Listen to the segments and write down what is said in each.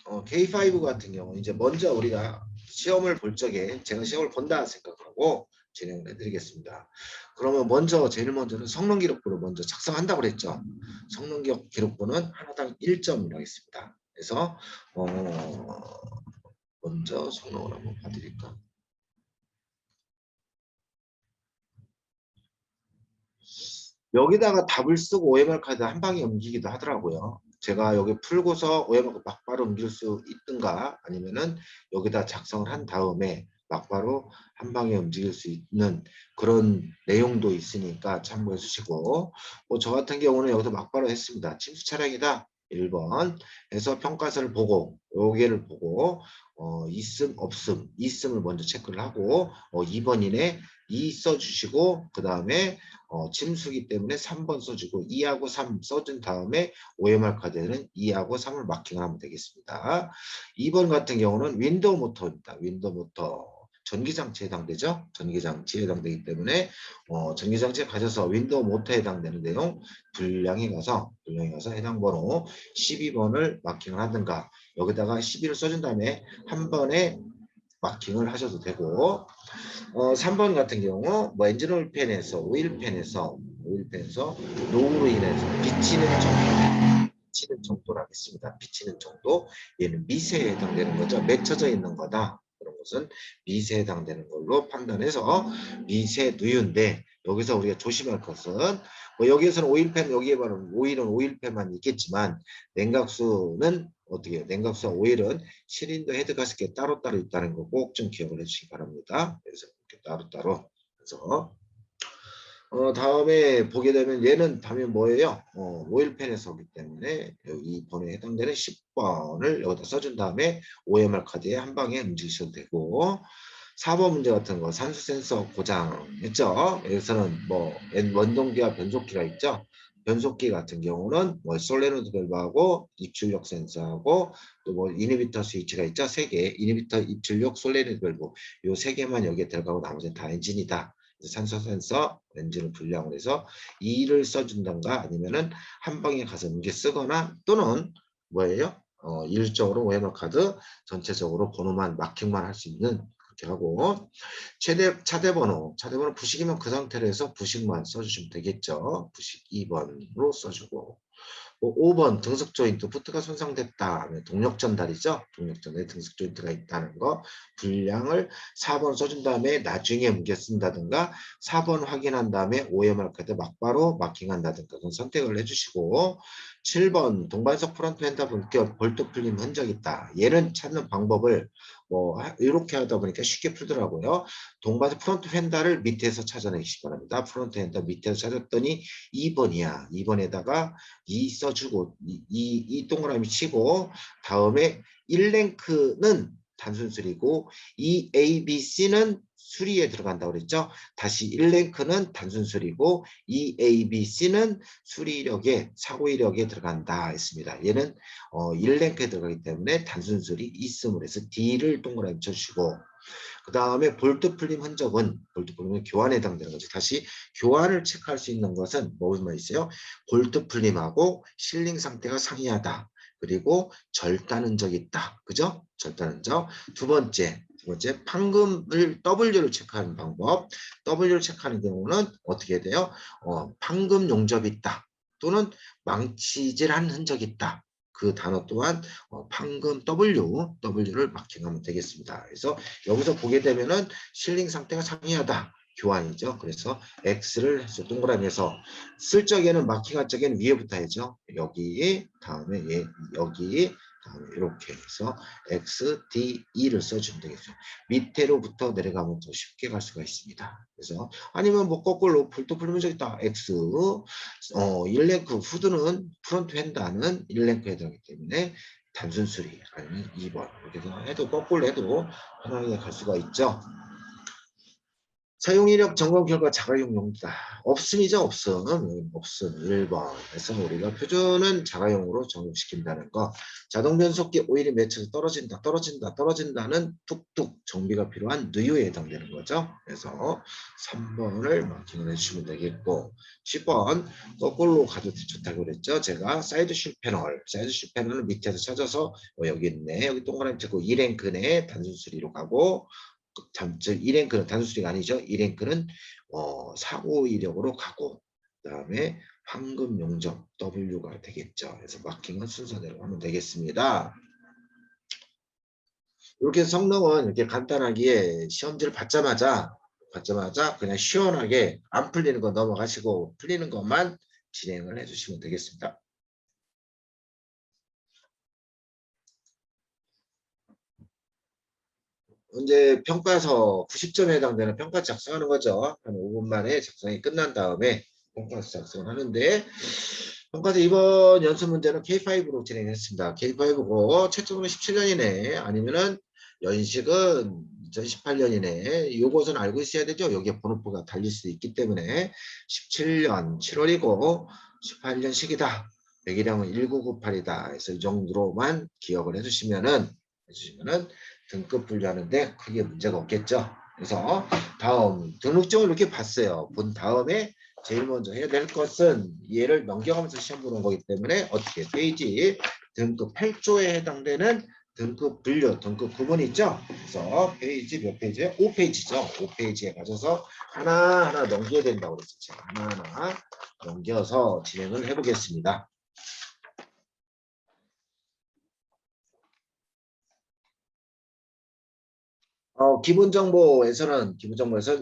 K5 같은 경우 이제 먼저 우리가 시험을 볼 적에 제가 시험을 본다 생각하고 진행을 해드리겠습니다. 그러면 제일 먼저는 성능 기록부를 먼저 작성한다고 그랬죠. 성능 기록부는 하나당 1점이라고 했습니다. 그래서 먼저 성능을 한번 봐드릴까. 여기다가 답을 쓰고 OMR 카드 한 방에 옮기기도 하더라고요. 제가 여기 풀고서 OMR 막바로 옮길 수 있든가 아니면은 여기다 작성을 한 다음에 막바로 한 방에 움직일 수 있는 그런 내용도 있으니까 참고해 주시고, 저 같은 경우는 여기서 막바로 했습니다. 침수 차량이다 1번 해서 평가서를 보고 여기를 보고 있음 없음 있음을 먼저 체크를 하고 2번 이내 2 써주시고 그 다음에 침수기 때문에 3번 써주고 2하고 3 써준 다음에 OMR 카드에는 2하고 3을 마킹을 하면 되겠습니다. 2번 같은 경우는 윈도우 모터입니다. 윈도우 모터. 전기장치에 해당되죠. 전기장치에 해당되기 때문에 전기장치에 가셔서 윈도우 모터에 해당되는 내용 분량에 가서 해당 번호 12번을 마킹을 하든가 여기다가 12를 써준 다음에 한 번에 마킹을 하셔도 되고 3번 같은 경우 엔진 오일팬에서 노후로 인해서 비치는 정도라고 했습니다. 비치는 정도 얘는 미세에 해당되는 거죠. 맺혀져 있는 거다. 그런 것은 미세에 해당되는 걸로 판단해서 미세 누유인데 여기서 우리가 조심할 것은 여기에서는 오일팬 여기에 바로 오일팬만 있겠지만 냉각수는 어떻게 해요? 냉각수와 오일은 실린더 헤드 가스켓 따로따로 있다는 거 꼭 좀 기억을 해주시기 바랍니다. 그래서 이렇게 따로따로 해서 다음에 보게 되면 얘는 다음에 뭐예요? 오일팬에서 오기 때문에 이 번호에 해당되는 10번을 여기다 써준 다음에 OMR 카드에 한 방에 움직이셔도 되고 4번 문제 같은 거 산수 센서 고장 했죠? 여기서는 원동기와 변속기가 있죠? 변속기 같은 경우는 솔레노이드 밸브하고 입출력 센서하고 또 이니비터 스위치가 있죠? 3개. 이니비터, 입출력, 솔레노이드 밸브 요 3개만 여기에 들어가고 나머지는 다 엔진이다. 산소 센서 엔진을 분량을 해서 2를 써준던가 아니면은 한 방에 가서 이게 쓰거나 또는 뭐예요? 일적으로 OMR 카드 전체적으로 번호만 마킹만 할 수 있는 그렇게 하고 차대번호 부식이면 그 상태로 해서 부식만 써주시면 되겠죠. 부식 2번으로 써주고 5번 등속 조인트 부트가 손상됐다. 동력 전달이죠. 동력 전달에 등속 조인트가 있다는 거 분량을 4번 써준 다음에 나중에 옮겨 쓴다든가 4번 확인한 다음에 OMR 카드 막바로 마킹한다든가 그건 선택을 해주시고 7번 동반석 프론트 핸드 본격 볼트 풀림 흔적 있다. 얘는 찾는 방법을 이렇게 하다 보니까 쉽게 풀더라고요. 동반석 프론트 휀다를 밑에서 찾아내시기 바랍니다. 프론트 핸드 밑에서 찾았더니 2번이야. 2번에다가 2 써주고 이 동그라미 치고 다음에 1랭크는 단순 수리고 이 A, B, C는 수리에 들어간다고 그랬죠. 다시 1랭크는 단순 수리고 이 A, B, C는 수리력에 사고 이력에 들어간다 했습니다. 얘는 1랭크에 들어가기 때문에 단순 수리 있음으로 해서 D를 동그라미 쳐주시고 그 다음에 볼트 풀림 흔적은 볼트 풀림은 교환에 해당되는 거죠. 다시 교환을 체크할 수 있는 것은 뭐만 있어요? 볼트 풀림하고 실링 상태가 상이하다. 그리고 절단 흔적이 있다. 그죠? 절단 흔적. 두 번째 판금을 W를 체크하는 방법. W를 체크하는 경우는 어떻게 돼요? 판금 용접이 있다. 또는 망치질한 흔적이 있다. 그 단어 또한 판금 W를 마킹하면 되겠습니다. 그래서 여기서 보게 되면은 실링 상태가 상이하다. 교환이죠. 그래서 X를 해서 동그라미에서 쓸 적에는 마킹할 적에는 위에부터 해죠. 여기 다음에 여기 다음에 이렇게 해서 X, D, E를 써주면 되겠죠. 밑으로부터 내려가면 더 쉽게 갈 수가 있습니다. 그래서 아니면 거꾸로 볼트 풀리면 저기 있다. X 1랭크 후드는 프론트 핸다는 1랭크에 들어가기 때문에 단순 수리 아니면 2번 이렇게 해도 거꾸로 해도 편하게 갈 수가 있죠. 사용 이력 점검 결과 자가용 용도다. 없음이죠, 없음. 없음. 1번에서 우리가 표준은 자가용으로 적용시킨다는 거. 자동 변속기 오일이 맺혀서 떨어진다, 떨어진다, 떨어진다는 툭툭 정비가 필요한 누유에 해당되는 거죠. 그래서 3번을 마킹을 해주시면 되겠고, 10번 거꾸로 가도 좋다고 그랬죠. 제가 사이드실 패널, 사이드실 패널을 밑에서 찾아서 여기 있네. 여기 동그라미 찍고 2랭크 내 단순수리로 가고, 즉 2랭크는 단순수리가 아니죠. 2랭크는 사고 이력으로 가고 그다음에 황금 용접 W가 되겠죠. 그래서 마킹은 순서대로 하면 되겠습니다. 이렇게 성능은 이렇게 간단하게 시험지를 받자마자 그냥 시원하게 안 풀리는 거 넘어가시고 풀리는 것만 진행을 해주시면 되겠습니다. 이제 평가서 90점에 해당되는 평가 작성하는 거죠. 한 5분 만에 작성이 끝난 다음에 평가서 작성을 하는데 평가서 이번 연습 문제는 K5로 진행했습니다. K5고 채점은 17년이네. 아니면은 연식은 2018년이네. 요것은 알고 있어야 되죠. 여기에 번호표가 달릴 수 있기 때문에 17년 7월이고 18년식이다. 배기량은 1998이다. 그래서 이 정도로만 기억을 해주시면은 등급 분류하는데 크게 문제가 없겠죠. 그래서 다음 등록증을 이렇게 봤어요. 본 다음에 제일 먼저 해야 될 것은 얘를 넘겨가면서 시험 보는 거기 때문에 어떻게 페이지 등급 8조에 해당되는 등급 분류, 등급 구분 있죠. 그래서 페이지 몇 페이지에? 5페이지죠. 5페이지에 가셔서 하나하나 넘겨야 된다고 그랬죠. 제가 하나하나 넘겨서 진행을 해보겠습니다. 기본 정보에서는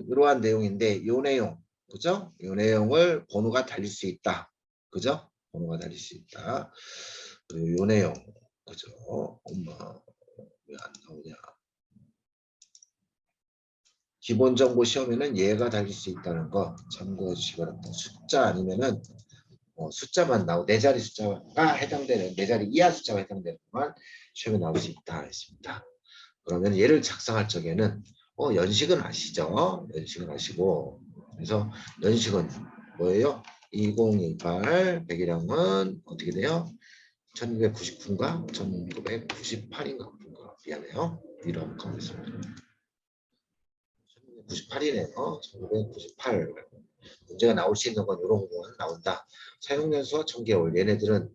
이러한 내용인데 이 내용, 그죠? 이 내용을 번호가 달릴 수 있다. 그죠? 번호가 달릴 수 있다. 그리고 이 내용, 그죠? 엄마 왜 안 나오냐? 기본 정보 시험에는 얘가 달릴 수 있다는 거 참고해 주시기 바랍니다. 숫자 아니면은 숫자만 나오고 네 자리 숫자가 해당되는 네 자리 이하 숫자가 해당되는 것만 시험에 나올 수 있다 했습니다. 그러면 얘를 작성할 적에는 연식은 아시죠? 연식은 아시고 그래서 연식은 뭐예요? 2018 배기량은 어떻게 돼요? 1999인가? 1998인가? 미안해요. 위로 한번 가보겠습니다. 1998이네요. 1998. 문제가 나올 수 있는 건 이런 건 나온다. 사용 연수와 1000개월. 얘네들은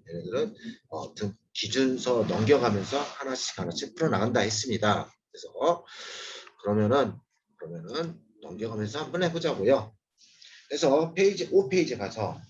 기준서 넘겨가면서 하나씩 풀어나간다 했습니다. 그래서 그러면은 넘겨가면서 한번 해보자고요. 그래서 페이지 5페이지 가서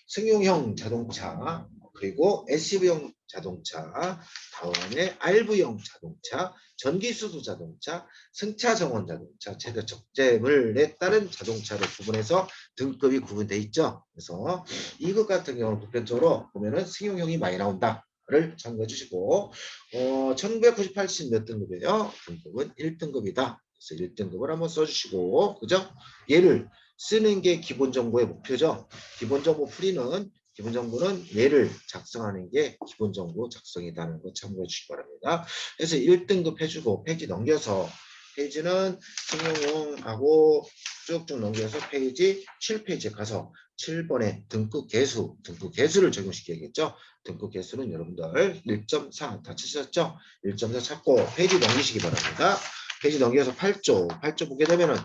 승용형 자동차 그리고 SUV형 자동차 다음에 RV형 자동차 전기수소 자동차 승차 정원 자동차 최대 적재물에 따른 자동차를 구분해서 등급이 구분되어 있죠. 그래서 이것 같은 경우는 보편적으로 보면은 승용형이 많이 나온다. 를 참고해 주시고 1998씩 몇 등급이에요? 등급은 1등급이다. 그래서 1등급을 한번 써주시고 그죠? 얘를 쓰는 게 기본 정보의 목표죠. 기본 정보 풀이는 기본 정보는 얘를 작성하는 게 기본 정보 작성이라는 거 참고해 주시기 바랍니다. 그래서 1등급 해주고 페이지 넘겨서 페이지는 승용용하고 쭉쭉 넘겨서 페이지 7페이지에 가서 7번에 등급 개수를 적용시켜야겠죠. 등급 개수는 여러분들 1.4 다 치셨죠? 1.4 찾고 페이지 넘기시기 바랍니다. 페이지 넘겨서 8조 보게 되면은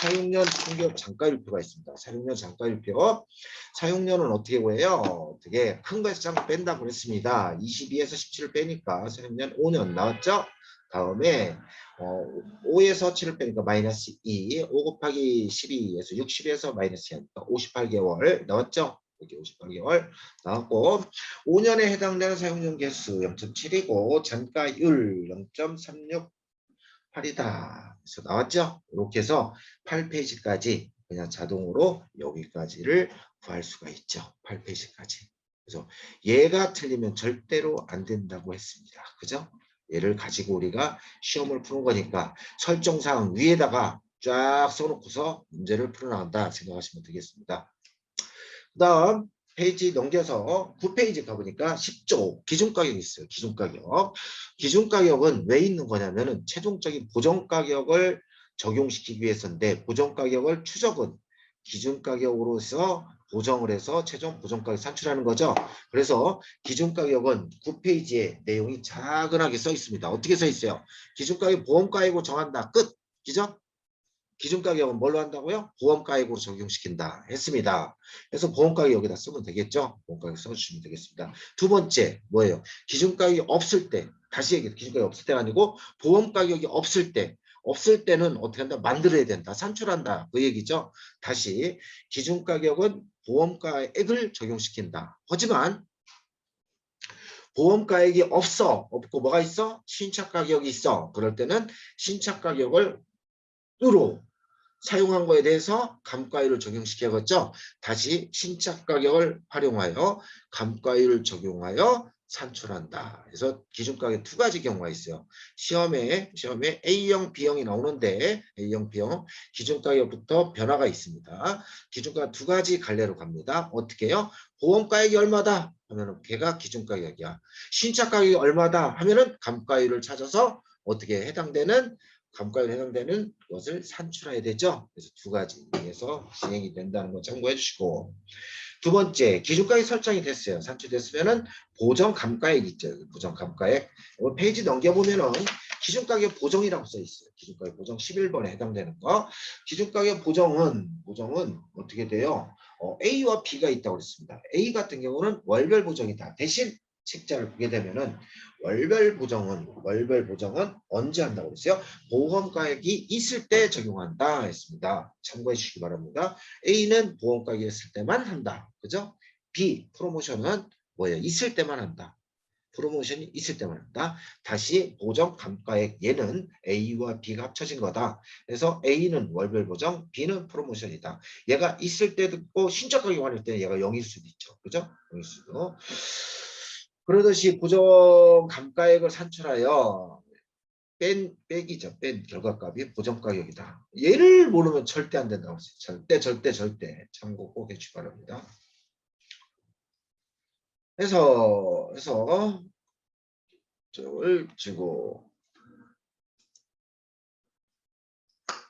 사용년 총기업 장가율표가 있습니다. 사용년 장가율표. 사용년은 어떻게 구해요? 되게 큰 거에서 잠깐 뺀다고 그랬습니다. 22에서 17을 빼니까 사용년 5년 나왔죠? 다음에 5에서 7을 빼니까 마이너스 2, 5 곱하기 12에서 60에서 마이너스 2 하니까 58개월 나왔죠? 여기 58개월 나왔고 5년에 해당되는 사용년 개수 0.7이고 잔가율 0.368이다. 그래서 나왔죠? 이렇게 해서 8페이지까지 그냥 자동으로 여기까지를 구할 수가 있죠. 8페이지까지. 그래서 얘가 틀리면 절대로 안 된다고 했습니다. 그죠? 얘를 가지고 우리가 시험을 푸는 거니까 설정사항 위에다가 쫙 써놓고서 문제를 풀어나간다 생각하시면 되겠습니다. 그 다음 페이지 넘겨서 9페이지 가보니까 10조 기준가격이 있어요. 기준가격은 왜 있는 거냐면은 최종적인 보정가격을 적용시키기 위해서인데 보정가격을 추적은 기준가격으로서 보정을 해서 최종 보정가격 산출하는 거죠. 그래서 기준가격은 9페이지에 내용이 자근하게 써 있습니다. 어떻게 써 있어요? 기준가격 보험가액으로 정한다. 끝. 그죠? 기준가격은 뭘로 한다고요? 보험가액으로 적용시킨다 했습니다. 그래서 보험가격 여기다 쓰면 되겠죠? 보험가격 써주시면 되겠습니다. 두 번째 뭐예요? 기준가격이 없을 때, 다시 얘기해, 기준가격이 없을 때가 아니고 보험가격이 없을 때는 어떻게 한다? 만들어야 된다. 산출한다. 그 얘기죠. 다시 기준가격은 보험가액을 적용시킨다. 하지만 보험가액이 없고 뭐가 있어? 신착가격이 있어. 그럴 때는 신착가격을 으로 사용한 거에 대해서 감가율을 적용시켜야겠죠. 다시 신착 가격을 활용하여 감가율을 적용하여 산출한다. 그래서 기준가격 두 가지 경우가 있어요. 시험에 A형, B형이 나오는데 A형, B형 기준가격부터 변화가 있습니다. 기준가격 두 가지 갈래로 갑니다. 어떻게 해요? 보험가액이 얼마다 하면은 걔가 기준가격이야. 신착 가격이 얼마다 하면은 감가율을 찾아서 어떻게 해당되는 감가율에 해당되는 것을 산출해야 되죠. 그래서 두 가지에서 진행이 된다는 거 참고해 주시고, 두 번째 기준가격 설정이 됐어요. 산출됐으면은 보정 감가액 있죠. 보정 감가액. 페이지 넘겨보면은 기준가격 보정이라고 써 있어요. 기준가격 보정 11번에 해당되는 거. 기준가격 보정은 어떻게 돼요? A와 B가 있다고 그랬습니다. A 같은 경우는 월별 보정이다. 대신 책자를 보게 되면은 월별 보정은 언제 한다고 그랬어요? 보험가액이 있을 때 적용한다 했습니다. 참고해 주시기 바랍니다. A는 보험가액이 있을 때만 한다. 그죠? B 프로모션은 뭐예요? 있을 때만 한다. 프로모션이 있을 때만 한다. 다시 보정 감가액 얘는 A와 B가 합쳐진 거다. 그래서 A는 월별 보정, B는 프로모션이다. 얘가 있을 때도 있고 신적 가격 할때 얘가 0일 수도 있죠. 그죠? 0일 수도. 그러듯이 보정 감가액을 산출하여 뺀 결과값이 보정가격이다. 얘를 모르면 절대 안 된다고 했어요. 절대 참고 꼭 해주시기 바랍니다. 해서 저걸 지고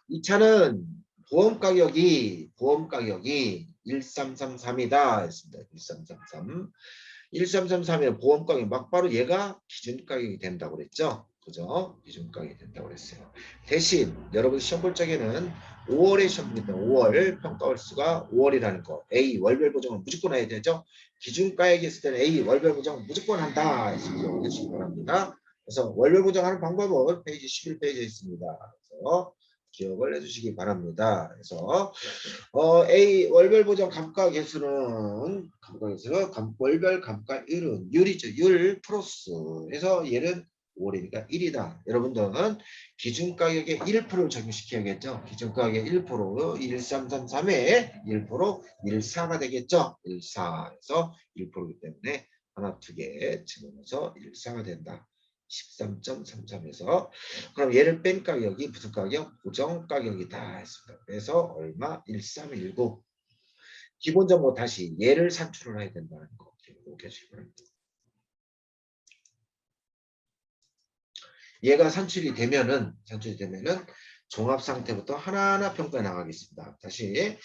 이 차는 보험가격이 1333이다 했습니다. 1333이면 보험가격이 막바로 얘가 기준가격이 된다고 그랬죠. 그죠? 기준가격이 된다고 그랬어요. 대신 여러분 시험 볼 적에는 5월에 시험 보기 때문에 5월 평가 횟수가 5월이라는 거. A 월별 보정은 무조건 해야 되죠. 기준가액이 있을 때는 A 월별 보정 무조건 한다. 해서 기억해 주시기 바랍니다. 그래서 월별 보정하는 방법은 페이지 11페이지에 있습니다. 그래서 기억을 해주시기 바랍니다. 그래서 A 월별 보정 감가 개수는 월별 감가율은 율이죠. 율 플러스 해서 얘는 5월이니까 1이다. 여러분들은 기준가격에 1%를 적용시켜야겠죠. 기준가격에 1% 1333에 1% 14가 되겠죠. 14에서 1%이기 때문에 하나 두 개 집어넣어서 14가 된다. 13.33에서 그럼 얘를 뺀 가격이 무슨 가격? 보정 가격이다 했습니다. 그래서 얼마? 1319. 기본적으로 다시 얘를 산출을 해야 된다는 거 기억해 주시기 바랍니다. 얘가 산출이 되면은 종합 상태부터 하나하나 평가 나가겠습니다. 다시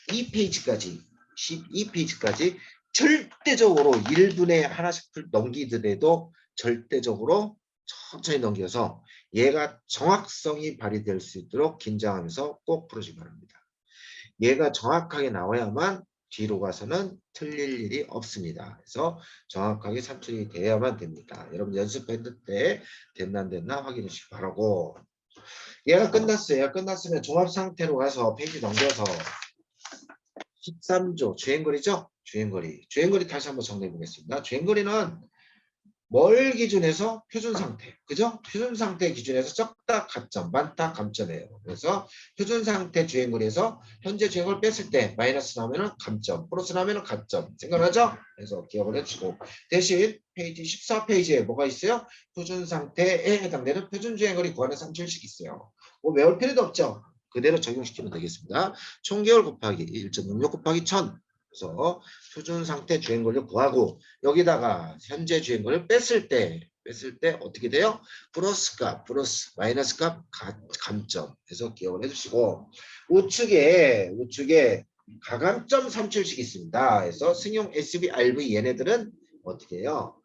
12페이지까지 절대적으로 1분에 하나씩 넘기더라도 절대적으로 천천히 넘겨서 얘가 정확성이 발휘될 수 있도록 긴장하면서 꼭 풀어주기 바랍니다. 얘가 정확하게 나와야만 뒤로 가서는 틀릴 일이 없습니다. 그래서 정확하게 산출이 돼야만 됩니다. 여러분 연습했을 때 됐나 안 됐나 확인해 주시기 바라고. 얘가 끝났어요. 얘가 끝났으면 종합 상태로 가서 페이지 넘겨서 13조 주행거리죠? 주행거리 다시 한번 정리해 보겠습니다. 주행거리는 뭘 기준해서 표준 상태, 그죠? 표준 상태 기준에서 적다 가점, 많다 감점이에요. 그래서 표준 상태 주행거리에서 현재 주행을 뺐을 때 마이너스 나오면은 감점, 플러스 나오면은 가점. 생각나죠? 그래서 기억을 해주고 대신 페이지 14페이지에 뭐가 있어요? 표준 상태에 해당되는 표준 주행거리 구간의 산출식이 있어요. 뭐 외울 필요도 없죠? 그대로 적용시키면 되겠습니다. 총계열 곱하기 1.66 곱하기 1000. 그래서 표준 상태 주행거리를 구하고 여기다가 현재 주행거리를 뺐을 때 뺐을 때 어떻게 돼요? 플러스 값, 플러스 마이너스 값, 감점 해서 기억을 해주시고 우측에 가감점 산출식이 있습니다. 그래서 승용 SB, RV 얘네들은 어떻게 해요?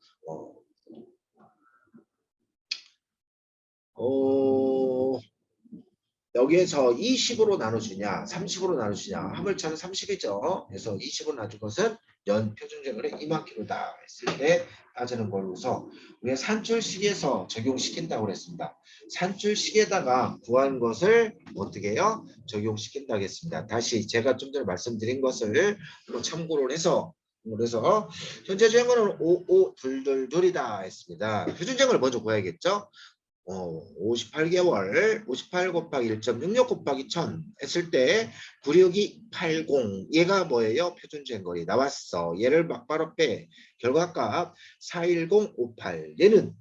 여기에서 20으로 나눠주냐 30으로 나눠주냐 화물차는 30이죠. 그래서 20으로 나눈 것은 연 표준적으로 이만큼이다 했을 때 따지는 걸로서 우리가 산출식에서 적용시킨다고 그랬습니다. 산출식에다가 구한 것을 어떻게 해요? 적용시킨다고 했습니다. 다시 제가 좀 전에 말씀드린 것을 참고를 해서 그래서 현재 주행거는 5522이다 했습니다. 표준적을 먼저 구해야겠죠. 58개월 58 곱하기 1.66 곱하기 1000 했을 때 96이 80 얘가 뭐예요? 표준주행거리 나왔어. 얘를 막바로 빼 결과값 41058 얘는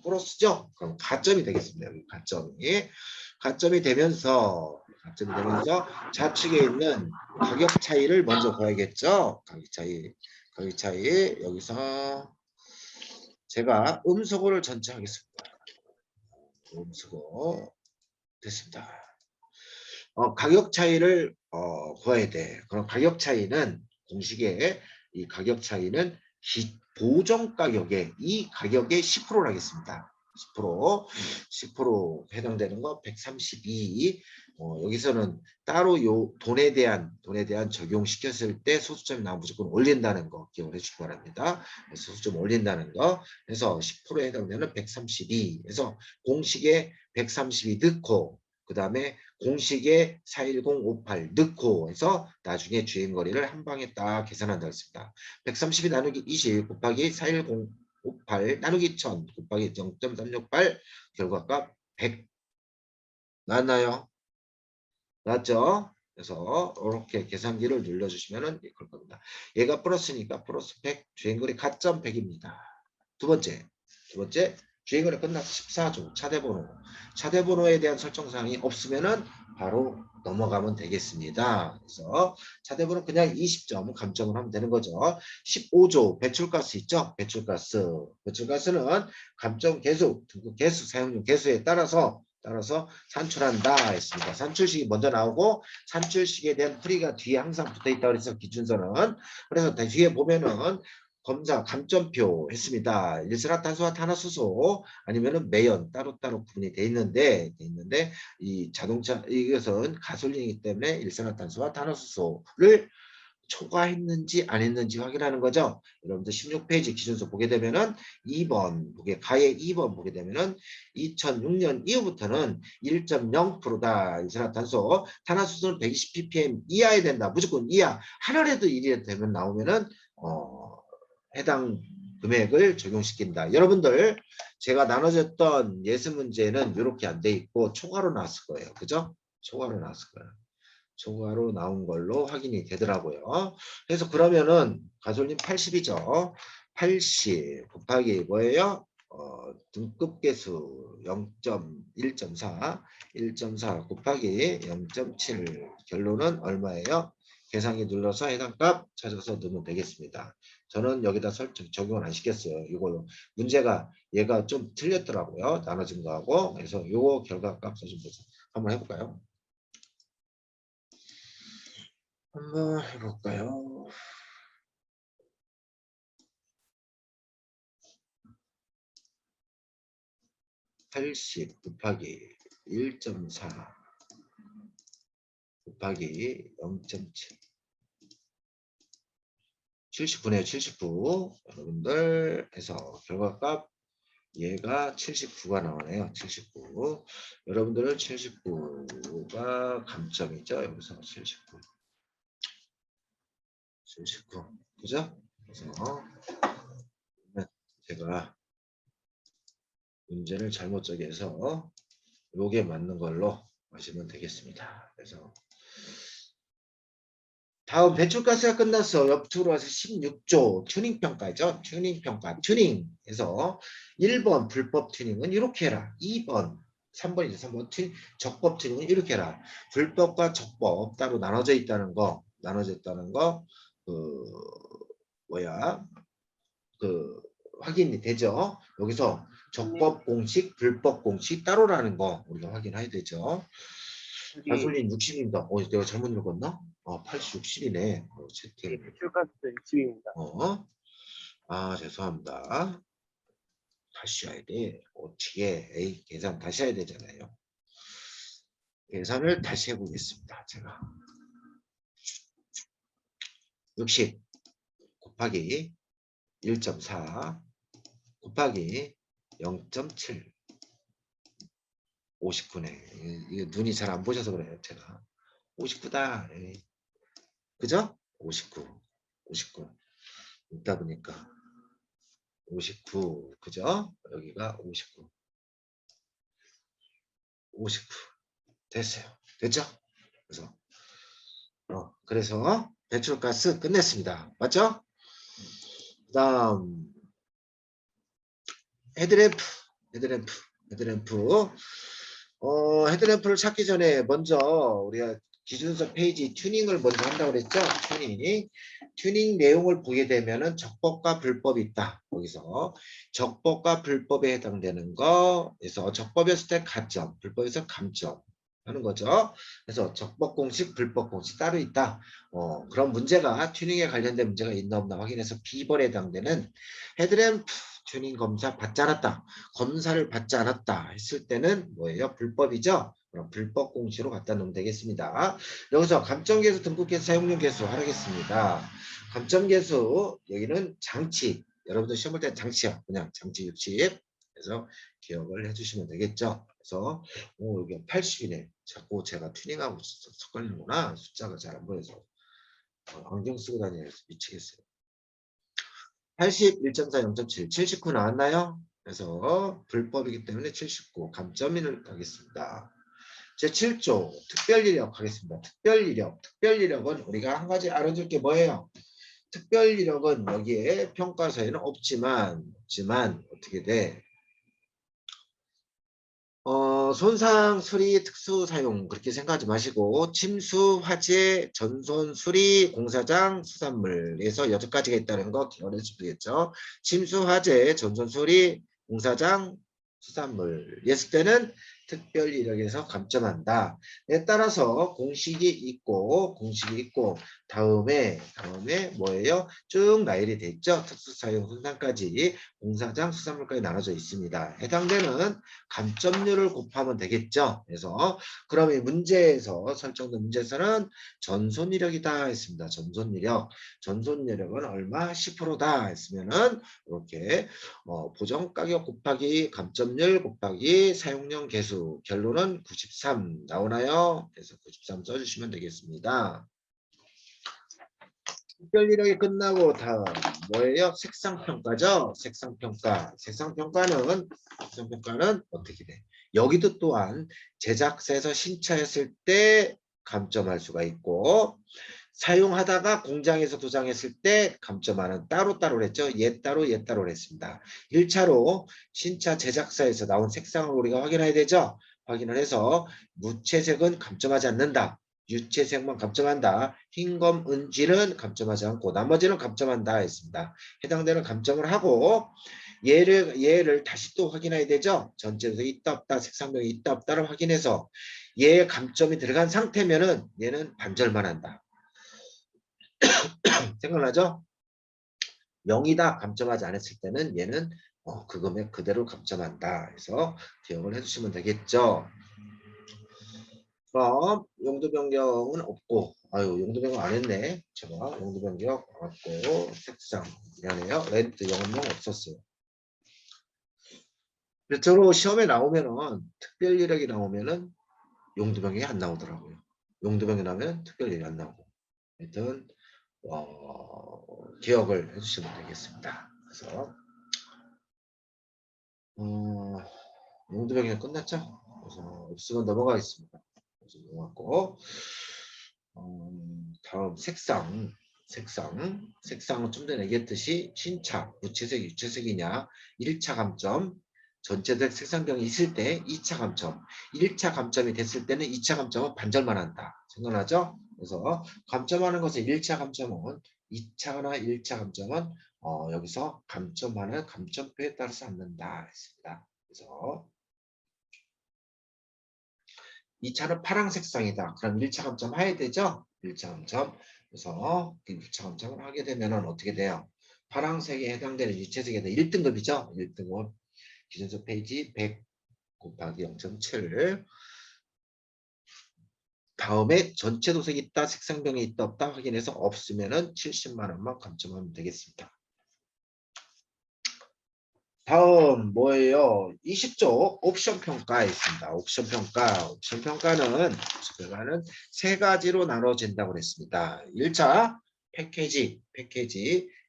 플러스죠. 그럼 가점이 되겠습니다. 여기 가점이 되면서 좌측에 있는 가격 차이를 먼저 구해야겠죠. 가격 차이 여기서 제가 음수고를 전체 하겠습니다. 음수고 됐습니다. 가격 차이를 구해야 돼. 그럼 가격 차이는 공식에 이 가격 차이는 보정 가격에 이 가격의 10%를 하겠습니다. 10% 해당되는 거 132. 여기서는 따로 요 돈에 대한 적용시켰을 때 소수점이 나오면 무조건 올린다는 거 기억을 해주시기 바랍니다. 소수점 올린다는 거. 그래서 10%에 해당되는 132. 그래서 공식에 132 넣고 그 다음에 공식에 41058 넣고 해서 나중에 주행거리를 한 방에 딱 계산한다고 했습니다. 132 나누기 20 곱하기 41058 나누기 1000 곱하기 0.368 결과값 100 나왔나요? 맞죠? 그래서 이렇게 계산기를 눌러주시면 그럴 겁니다. 얘가 플러스니까 플러스 100 주행거리 가점 100입니다. 두 번째 주행거리 끝나서 14조 차대번호에 대한 설정사항이 없으면은 바로 넘어가면 되겠습니다. 그래서 차대번호 그냥 20점 감점을 하면 되는 거죠. 15조 배출가스 있죠? 배출가스는 감점 개수, 등급 개수, 사용료 개수에 따라서 산출한다 했습니다. 산출식이 먼저 나오고 산출식에 대한 풀이가 뒤에 항상 붙어 있다고 해서 기준서는 그래서 뒤에 보면은 검사 감점표 했습니다. 일산화탄소와 탄화수소 아니면은 매연 따로따로 구분이 돼 있는데 이 자동차 이것은 가솔린이기 때문에 일산화탄소와 탄화수소를 초과했는지 안 했는지 확인하는 거죠. 여러분들 16페이지 기준서 보게 되면은 2번 가의 2번 보게 되면은 2006년 이후부터는 1.0%다. 일산화탄소 탄화수소는 120ppm 이하에 된다. 무조건 이하. 하나라도 1이 되면 나오면은 해당 금액을 적용시킨다. 여러분들 제가 나눠줬던 예수 문제는 이렇게 안 돼 있고 초과로 나왔을 거예요. 그죠? 초과로 나왔을 거예요. 초과로 나온 걸로 확인이 되더라고요. 그래서 그러면은 가솔린 80이죠. 80 곱하기 뭐예요? 등급계수 1.4 곱하기 0.7 결론은 얼마예요? 계산기 눌러서 해당값 찾아서 넣으면 되겠습니다. 저는 여기다 적용을 안 시켰어요. 이걸로 문제가 얘가 좀 틀렸더라고요. 나눠진 거하고. 그래서 요거 결과값 써준 거죠. 한번 해볼까요? 한번 해볼까요? (80) 곱하기 1.4 곱하기 0.7 79네요. 79 여러분들 해서 결과값 얘가 79가 나오네요. 79 여러분들은 79가 감점이죠. 여기서 79 그죠? 그래서 제가 문제를 잘못 적여서 요게 맞는 걸로 하시면 되겠습니다. 그래서 다음 배출가스가 끝났어. 옆으로 와서 16조 튜닝평가죠. 튜닝해서 1번 불법 튜닝은 이렇게 해라. 2번 3번이죠. 3번 적법 튜닝은 이렇게 해라. 불법과 적법 따로 나눠져 있다는 거 확인이 되죠. 여기서 적법 공식, 불법 공식 따로라는 거 우리가 확인해야 되죠. 여기 가솔린 60입니다. 내가 잘못 읽었나? 80, 60이네. 채팅. 배출가스 60입니다. 죄송합니다. 다시 해야 돼. 어떻게? 에이, 계산 다시 해야 되잖아요. 계산을 다시 해보겠습니다. 제가 60 곱하기 1.4 곱하기 0.7 59네. 이게 눈이 잘 안 보셔서 그래요. 제가 59다. 그죠? 59 있다 보니까 59 그죠? 여기가 59 됐어요. 됐죠? 그래서 배출가스 끝냈습니다. 맞죠? 그 다음 헤드램프 헤드램프를 찾기 전에 먼저 우리가 기준서 페이지 튜닝을 먼저 한다고 그랬죠? 튜닝 내용을 보게 되면은 적법과 불법이 있다. 거기서 적법과 불법에 해당되는 거에서 적법이었을 때 가점, 불법에서 감점 하는 거죠. 그래서 적법 공식, 불법 공식 따로 있다. 그런 문제가 튜닝에 관련된 문제가 있나 없나 확인해서 B번에 해당되는 헤드램프 튜닝 검사 받지 않았다. 검사를 받지 않았다 했을 때는 뭐예요? 불법이죠. 그럼 불법 공시로 갖다 놓으면 되겠습니다. 여기서 감점계수, 등급계수, 사용용 계수 하겠습니다. 감점계수 여기는 장치. 여러분들 시험 볼 때 장치야. 그냥 장치 60. 그래서 기억을 해주시면 되겠죠. 그래서 여기 80이네. 자꾸 제가 튜닝하고 섞어리는구나. 숫자가 잘 안 보여서. 안경 쓰고 다니면서 미치겠어요. 80, 1.4, 0.7, 79 나왔나요? 그래서 불법이기 때문에 79, 감점인을 가겠습니다. 제7조 특별이력 하겠습니다. 특별이력은 우리가 한 가지 알아줄 게 뭐예요? 특별이력은 여기에 평가서에는 없지만 어떻게 돼? 손상, 수리, 특수 사용 그렇게 생각하지 마시고 침수, 화재, 전손, 수리, 공사장, 수산물에서 6가지가 있다는 거 기억해 주시면 되겠죠. 침수, 화재, 전손, 수리, 공사장, 수산물 했을 때는 특별 이력에서 감점한다. 에 따라서 공식이 있고 다음에 뭐예요? 쭉 나열이 돼 있죠. 특수사용 손상까지 공사장 수산물까지 나눠져 있습니다. 해당되는 감점률을 곱하면 되겠죠. 그래서 그럼 이 문제에서 설정된 문제에서는 전손이력이다 했습니다. 전손이력은 얼마? 10%다 했으면은 이렇게 보정가격 곱하기 감점률 곱하기 사용량 개수 결론은 93 나오나요? 그래서 93 써주시면 되겠습니다. 특별이력이 끝나고 다음 뭐예요? 색상평가죠. 색상평가는 어떻게 돼? 여기도 또한 제작사에서 신차했을 때 감점할 수가 있고 사용하다가 공장에서 도장했을 때 감점하는 따로따로 했죠. 얘 따로 했습니다. 1차로 신차 제작사에서 나온 색상을 우리가 확인해야 되죠. 확인을 해서 무채색은 감점하지 않는다. 유채색만 감점한다. 흰검, 은지는 감점하지 않고 나머지는 감점한다 했습니다. 해당되는 감점을 하고 얘를 다시 또 확인해야 되죠. 전체에서 있다 없다 색상명이 있다 없다를 확인해서 얘 감점이 들어간 상태면은 얘는 반절만 한다. 생각나죠? 0이다 감점하지 않았을 때는 얘는 그 금액 그대로 감점한다. 해서 기억을 해주시면 되겠죠. 그럼 용도 변경은 없고 용도 변경 안 했네. 제가 용도 변경 안 했고 색상 미안해요. 렌트 영업용 없었어요. 실제로 시험에 나오면은 특별 이력이 나오면은 용도 변경이 안 나오더라고요. 용도 변경 나오면 특별 이력이 안 나오고 하여튼 기억을 해주시면 되겠습니다. 그래서 용도 변경 끝났죠? 그래서 없으면 넘어가겠습니다. 그래서 넘어갔고 다음 색상은 좀 전에 얘기했듯이 신차, 무채색, 유채색이냐 1차 감점 전체적 색상병이 있을 때 2차 감점 1차 감점이 됐을 때는 2차 감점은 반절만 한다. 생각나죠? 그래서 감점하는 것은 1차 감점은 2차나 1차 감점은 여기서 감점하는 감점표에 따라서 앉는다 했습니다. 그래서 2차는 파란색상이다. 그럼 1차 감점 해야 되죠? 1차 감점. 그래서 1차 감점을 하게 되면 어떻게 돼요? 파란색에 해당되는 유체색에다 1등급이죠? 1등급. 기준서 페이지 100 곱하기 0.7. 다음에 전체 도색이 있다, 색상병이 있다, 없다 확인해서 없으면은 70만 원만 감점하면 되겠습니다. 다음 뭐예요? 20조 옵션 평가에 있습니다. 옵션 평가. 옵션 평가는 세 가지로 나눠진다고 그랬습니다. 1차 패키지,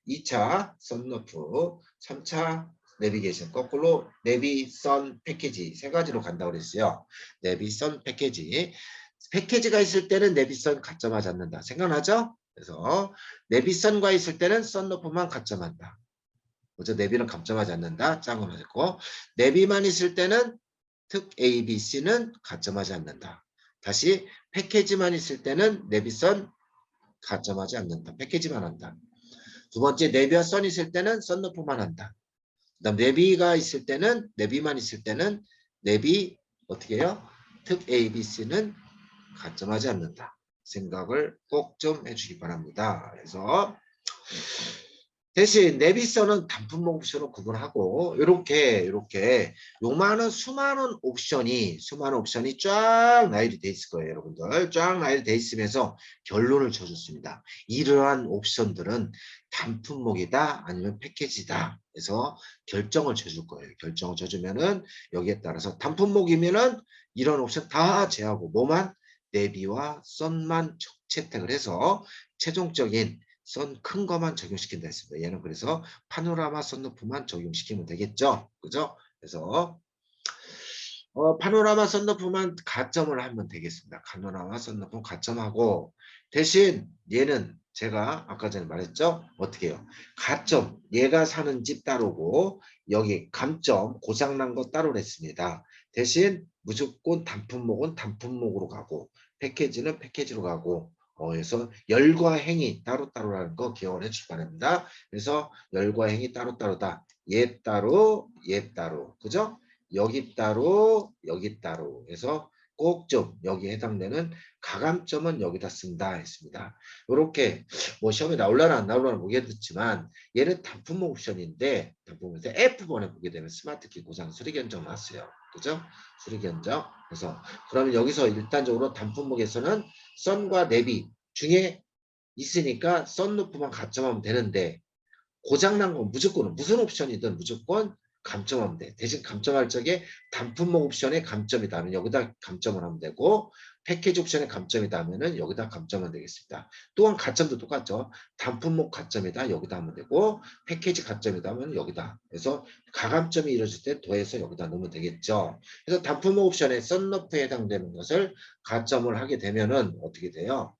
2차 썬루프, 3차 내비게이션. 거꾸로 내비, 선, 패키지 세 가지로 간다고 그랬어요. 내비, 선, 패키지. 패키지가 있을 때는 내비선 가점하지 않는다. 생각나죠? 그래서 내비선과 있을 때는 썬루프만 가점한다. 먼저 내비는 감점하지 않는다. 짠 거 맞고 내비만 있을 때는 특 A, B, C는 가점하지 않는다. 다시 패키지만 있을 때는 내비선 가점하지 않는다. 패키지만 한다. 두 번째 내비와 선 있을 때는 썬루프만 한다. 그다음 내비가 있을 때는 내비만 있을 때는 내비 어떻게 해요? 특 A, B, C는 가점하지 않는다. 생각을 꼭 좀 해주기 바랍니다. 그래서 대신 내비선은 단품목 옵션으로 구분하고 이렇게 요만한 수많은 옵션이 쫙 나열이 돼 있을 거예요. 여러분들 쫙 나열이 돼 있으면서 결론을 쳐줬습니다. 이러한 옵션들은 단품목이다 아니면 패키지다 해서 결정을 쳐줄 거예요. 결정을 쳐주면은 여기에 따라서 단품목이면은 이런 옵션 다 제하고 뭐만 내비와 썬만 채택을 해서 최종적인 선 큰 거만 적용시킨다 했습니다. 얘는 그래서 파노라마 썬루프만 적용시키면 되겠죠. 그죠? 그래서 파노라마 썬루프만 가점을 하면 되겠습니다. 파노라마 썬루프 가점하고 대신 얘는 제가 아까 전에 말했죠. 어떻게 해요? 가점 얘가 사는 집 따로고 여기 감점 고장난 거 따로 냈습니다. 대신 무조건 단품목은 단품목으로 가고 패키지는 패키지로 가고 그래서 열과 행이 따로따로라는 거 기억을 해주시기 바랍니다. 그래서 열과 행이 따로따로다. 얘 따로, 얘 따로. 그죠? 여기 따로, 여기 따로. 해서 꼭 좀 여기에 해당되는 가감점은 여기다 쓴다 했습니다. 이렇게 뭐 시험에 나올라나 안 나올라나 모르겠지만 얘는 단품목 옵션인데 단품목에서 F번에 보게 되면 스마트키 고장 수리 견적 나왔어요. 그죠? 수리 견적. 그래서 그러면 여기서 일단적으로 단품목에서는 썬과 내비 중에 있으니까 썬루프만 가점하면 되는데 고장난 건 무조건 무슨 옵션이든 무조건 감점하면 돼. 대신 감점할 적에 단품목 옵션에 감점이다 하면 여기다 감점을 하면 되고 패키지 옵션에 감점이다 하면 여기다 감점하면 되겠습니다. 또한 가점도 똑같죠. 단품목 가점이다 여기다 하면 되고 패키지 가점이다 하면 여기다. 그래서 가감점이 이루어질 때 더해서 여기다 넣으면 되겠죠. 그래서 단품목 옵션에 썬루프에 해당되는 것을 가점을 하게 되면은 어떻게 돼요?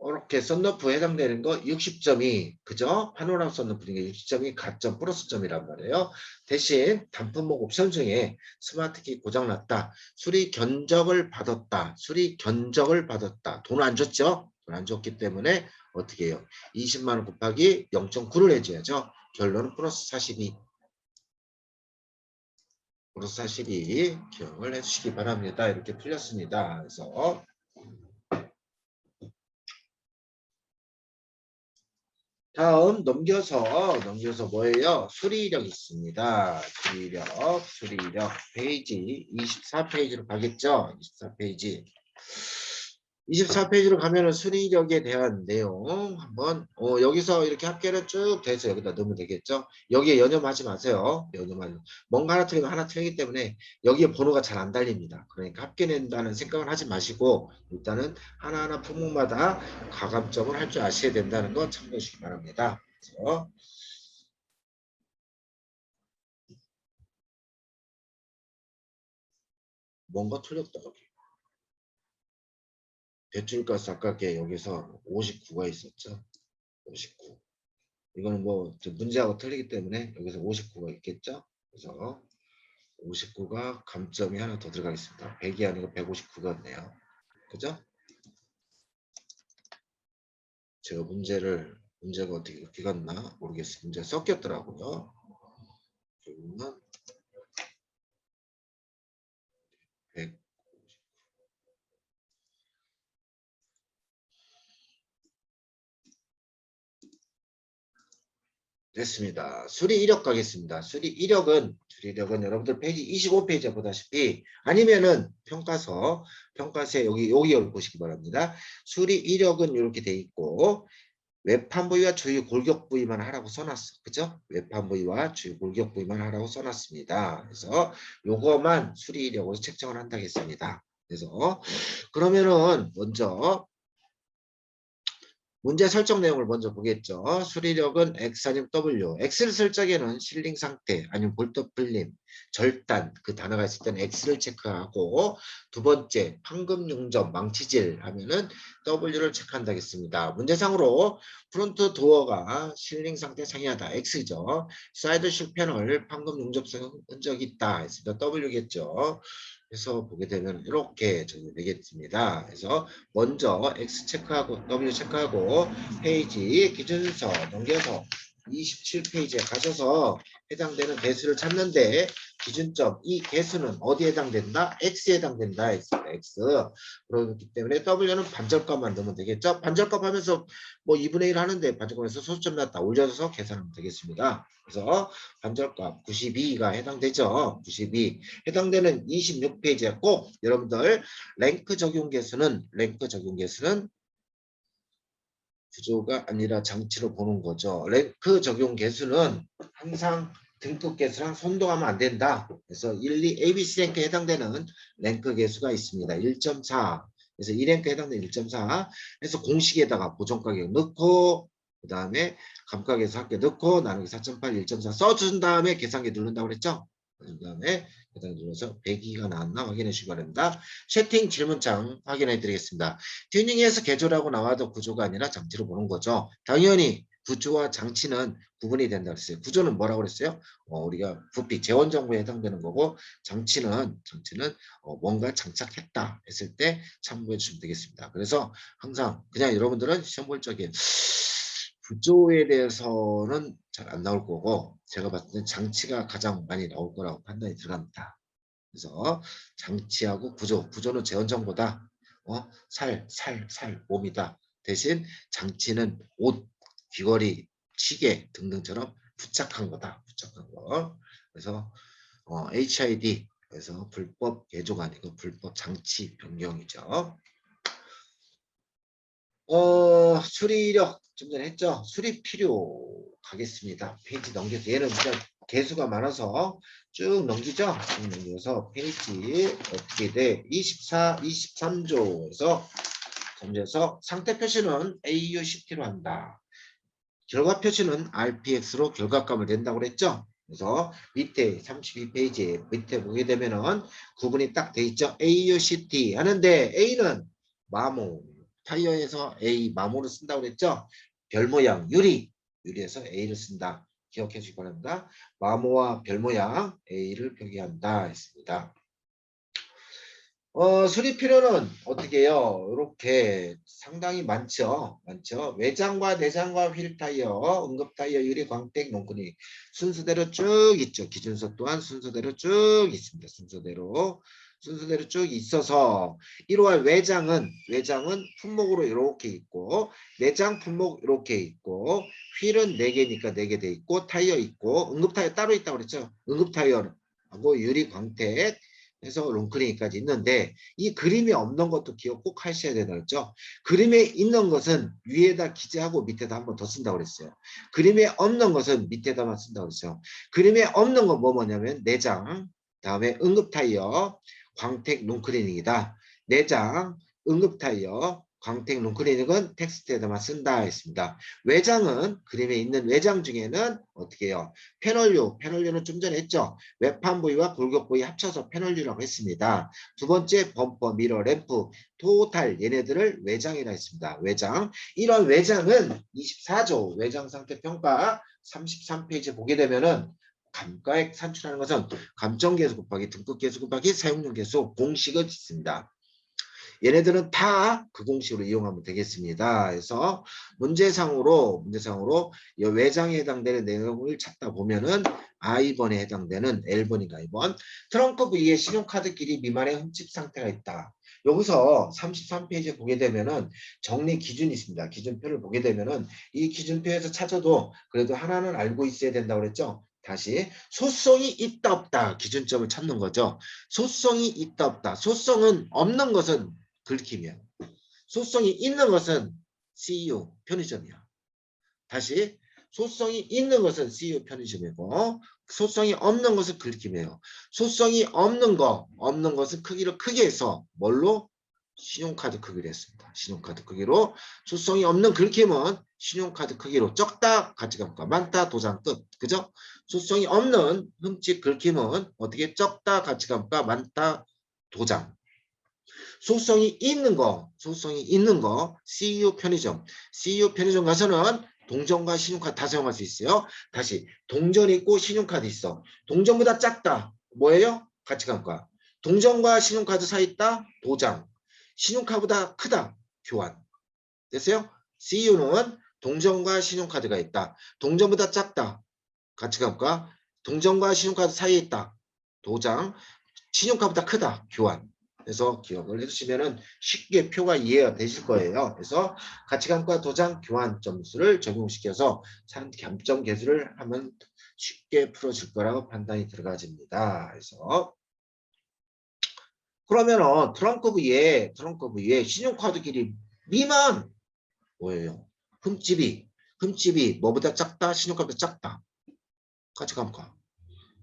이렇게 썬루프에 해당되는 거 60점이 그죠? 파노라마 썬루프 중에 60점이 가점 플러스 점이란 말이에요. 대신 단품목 옵션 중에 스마트키 고장났다. 수리 견적을 받았다. 수리 견적을 받았다. 돈 안 줬죠? 돈 안 줬기 때문에 어떻게 해요? 20만 원 곱하기 0.9를 해줘야죠. 결론은 플러스 42. 플러스 42 기억을 해주시기 바랍니다. 이렇게 풀렸습니다. 그래서 다음 넘겨서 뭐예요? 수리력 있습니다. 수리력 페이지 24페이지로 가겠죠? 24페이지. 24페이지로 가면은 수리력에 대한 내용 한번 여기서 이렇게 합계를 쭉 돼서 여기다 넣으면 되겠죠. 여기에 연연하지 마세요. 뭔가 하나 틀리면 하나 틀리기 때문에 여기에 번호가 잘 안 달립니다. 그러니까 합계 낸다는 생각을 하지 마시고 일단은 하나하나 품목마다 가감점을 할 줄 아셔야 된다는 거 참고해 주시기 바랍니다. 그래서 뭔가 틀렸다 여기. 대출가스 아깝게 여기서 59가 있었죠. 59. 이거는 뭐 문제하고 틀리기 때문에 여기서 59가 있겠죠. 그래서 59가 감점이 하나 더 들어가겠습니다. 100이 아니고 159가 네요. 그죠? 제가 문제가 어떻게 비갔나 모르겠어요. 문제 섞였더라고요. 그러면 100 됐습니다. 수리 이력 가겠습니다. 수리 이력은 여러분들 페이지 25페이지에 보다시피 아니면은 평가서에 여기 보시기 바랍니다. 수리 이력은 이렇게 돼 있고 외판 부위와 주요 골격 부위만 하라고 써놨어. 그죠? 외판 부위와 주요 골격 부위만 하라고 써놨습니다. 그래서 요거만 수리 이력으로 책정을 한다겠습니다. 그래서 그러면은 먼저 문제 설정 내용을 먼저 보겠죠. 수리력은 X 아니면 W. X를 쓸 적에는 실링 상태 아니면 볼트 풀림, 절단 그 단어가 있을 때는 X를 체크하고 두 번째 판금 용접, 망치질 하면은 W를 체크한다겠습니다. 문제상으로 프론트 도어가 실링 상태 상이하다. X죠. 사이드 실 패널 판금 용접 흔적이 있다. 했습니다. W겠죠. 그래서 보게 되면 이렇게 정리되겠습니다. 그래서 먼저 X 체크하고 W 체크하고 페이지 기준서 넘겨서 27페이지에 가셔서 해당되는 개수를 찾는데 기준점 이 개수는 어디에 해당된다? X에 해당된다 했습니다. X. 그렇기 때문에 W는 반절값만 넣으면 되겠죠? 반절값 하면서 뭐 2분의 1 하는데 반절값에서 소수점 났다 올려서 계산하면 되겠습니다. 그래서 반절값 92가 해당되죠. 92. 해당되는 26페이지에 꼭 여러분들 랭크 적용 개수는 구조가 아니라 장치로 보는 거죠. 랭크 적용 개수는 항상 등급 개수랑 혼동하면 안 된다. 그래서 1, 2, ABC 랭크에 해당되는 랭크 개수가 있습니다. 1.4. 그래서 2랭크에 해당되는 1.4. 그래서 공식에다가 보정 가격 넣고 그 다음에 감가계수 함께 넣고 나누기 4.8, 1.4 써준 다음에 계산기 누른다고 그랬죠? 그 다음에 계산 눌러서 102가 나왔나 확인해 주시기 바랍니다. 채팅 질문창 확인해 드리겠습니다. 튜닝에서 개조라고 나와도 구조가 아니라 장치로 보는 거죠. 당연히 구조와 장치는 구분이 된다 그랬어요. 구조는 뭐라고 그랬어요? 우리가 부피 재원 정보에 해당되는 거고 장치는 뭔가 장착했다 했을 때 참고해 주시면 되겠습니다. 그래서 항상 그냥 여러분들은 시험 볼 적에 구조에 대해서는 잘 안 나올 거고 제가 봤을 때 장치가 가장 많이 나올 거라고 판단이 들어갑니다. 그래서 장치하고 구조는 재원정보다 몸이다. 대신 장치는 옷, 귀걸이, 시계 등등처럼 부착한 거다. 부착한 거. 그래서 HID 그래서 불법 개조가 아니고 불법 장치 변경이죠. 수리력 좀 전에 했죠. 수리 필요 가겠습니다. 페이지 넘겨서 얘는 진짜 개수가 많아서 쭉 넘기죠. 쭉 넘겨서 페이지 어떻게 돼? 24, 23조에서 점에서 상태 표시는 AUCT로 한다. 결과 표시는 RPX로 결과값을 낸다고 그랬죠. 그래서 밑에 32페이지 밑에 보게 되면은 구분이 딱 돼 있죠. AUCT 하는데 A는 마모 타이어에서 A 마모를 쓴다고 그랬죠. 별 모양 유리에서 A를 쓴다. 기억해 주시기 바랍니다. 마모와 별 모양 A를 표기한다 했습니다. 수리 필요는 어떻게 해요? 이렇게 상당히 많죠. 외장과 내장과 휠 타이어, 응급 타이어, 유리, 광택, 농구니 순서대로 쭉 있죠. 기준서 또한 순서대로 쭉 있습니다. 순서대로 쭉 있어서 1월 외장은 품목으로 이렇게 있고 내장 품목 이렇게 있고 휠은 4개니까 4개 돼 있고 타이어 있고 응급 타이어 따로 있다고 그랬죠. 응급 타이어하고 유리, 광택 해서 롱클리니까지 있는데 이 그림이 없는 것도 기억 꼭 하셔야 되다 그랬죠. 그림에 있는 것은 위에다 기재하고 밑에다 한 번 더 쓴다고 그랬어요. 그림에 없는 것은 밑에다만 쓴다고 그랬어요. 그림에 없는 건 뭐냐면 내장, 다음에 응급타이어, 광택, 롱클리닉이다. 내장, 응급타이어, 광택, 롱클리닉은 텍스트에다만 쓴다 했습니다. 외장은 그림에 있는 외장 중에는 어떻게 해요? 패널류는 좀 전에 했죠. 외판 부위와 골격 부위 합쳐서 패널류라고 했습니다. 두 번째 범퍼, 미러, 램프, 토탈 얘네들을 외장이라 했습니다. 외장. 이런 외장은 24조 외장 상태 평가 33페이지 보게 되면은 감가액 산출하는 것은 감정계수 곱하기 등급계수 곱하기 사용용 계수 공식은 있습니다. 얘네들은 다 그 공식으로 이용하면 되겠습니다. 그래서 문제상으로 이 외장에 해당되는 내용을 찾다 보면은 I번에 해당되는 L번인가 2번 트렁크 부위에 신용카드 길이 미만의 흠집 상태가 있다. 여기서 33페이지에 보게 되면은 정리 기준이 있습니다. 기준표를 보게 되면은 이 기준표에서 찾아도 그래도 하나는 알고 있어야 된다고 그랬죠. 다시 소성이 있다 없다 기준점을 찾는 거죠. 소성이 있다 없다. 소성은 없는 것은 긁히며 소성이 있는 것은 CU 편의점이야. 다시 소성이 있는 것은 CU 편의점이고 소성이 없는 것은 긁힘이에요. 소성이 없는 것은 크기를 크게 해서 뭘로? 신용카드 크기로 했습니다. 신용카드 크기로 소성이 없는 긁힘은 신용카드 크기로 적다 가치감가 많다 도장 끝. 그죠? 소성이 없는 흠집 긁힘은 어떻게 적다 가치감가 많다 도장. 소성이 있는 거 CU 편의점. CU 편의점 가서는 동전과 신용카드 다 사용할 수 있어요. 다시 동전이 있고 신용카드 있어. 동전보다 작다. 뭐예요? 가치감가. 동전과 신용카드 사이 있다. 도장. 신용카드보다 크다. 교환. 됐어요? CU는 동전과 신용카드가 있다. 동전보다 작다. 가치감가. 동전과 신용카드 사이에 있다. 도장. 신용카드보다 크다. 교환. 그래서 기억을 해주시면은 쉽게 표가 이해가 되실 거예요. 그래서 가치감과 도장 교환 점수를 적용시켜서 감점 계수를 하면 쉽게 풀어질 거라고 판단이 들어가집니다. 그래서 그러면은 트렁크 부위에 신용카드 길이 미만 뭐예요? 흠집이 뭐보다 작다? 신용카드보다 작다. 가치감가.